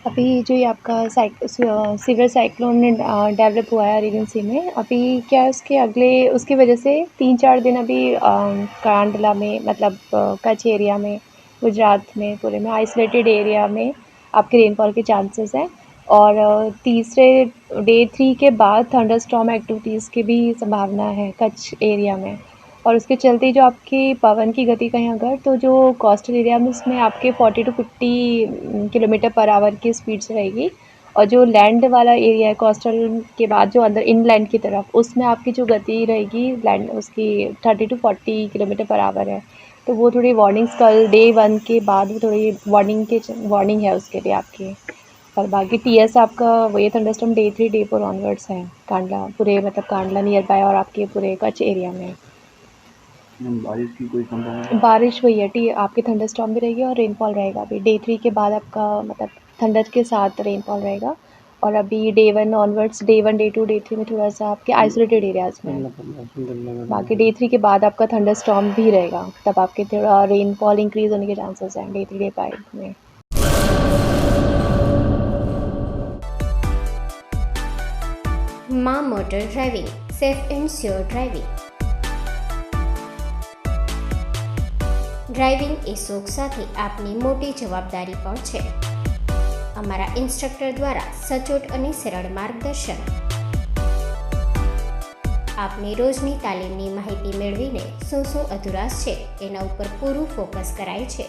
अभी जो ये आपका सीवियर साइक्लोन डेवलप हुआ है अरेबियन सी में, अभी क्या है उसके अगले उसकी वजह से 3-4 दिन अभी कांडला में मतलब कच्छ एरिया में, गुजरात में पूरे में आइसोलेटेड एरिया में आपके रेनफॉल के चांसेस हैं। और तीसरे डे 3 के बाद थंडरस्टॉर्म एक्टिविटीज़ की भी संभावना है कच्छ एरिया में। और उसके चलते जो आपकी पवन की गति कहें अगर, तो जो कोस्टल एरिया में उसमें आपके 40 टू 50 किलोमीटर पर आवर की स्पीड से रहेगी। और जो लैंड वाला एरिया है कोस्टल के बाद जो अंदर इनलैंड की तरफ, उसमें आपकी जो गति रहेगी लैंड उसकी 30 टू 40 किलोमीटर पर आवर है। तो वो थोड़ी वार्निंग्स कल डे 1 के बाद वो थोड़ी वार्निंग है उसके लिए आपकी। और बाकी टीएस आपका वही थंडरस्टॉर्म डे 3 डे 4 ऑनवर्ड्स है कांडला पूरे मतलब कांडला नियर बाय और आपके पूरे कच्छ एरिया में। बारिश की कोई संभावना? बारिश हुई है आपकी थंडरस्टॉर्म भी रहेगी और रेनफॉल रहेगा अभी डे 3 के बाद आपका मतलब थंडर के साथ रेनफॉल रहेगा। और अभी day 1 onwards day 1 day 2 day 3 में थोड़ा सा आपके आइसोलेटेड एरियाज़ में है। बाकी डे 3 के बाद आपका थंडरस्टॉर्म भी रहेगा, तब आपके थोड़ा रेनफॉल इंक्रीज़ होने के चांसेस हैं डे 3 डे 5 में। માં motor driving, safe and sure driving. Driving એ શોખ સાથે આપની મોટી જવાબદારી પણ છે. અમારા ઇન્સ્ટ્રક્ટર દ્વારા સચોટ અને સરળ માર્ગદર્શન. આપની રોજની તાલીમની માહિતી મેળવીને શું અધુરાશ છે એના ઉપર પૂરું ફોકસ કરાય છે.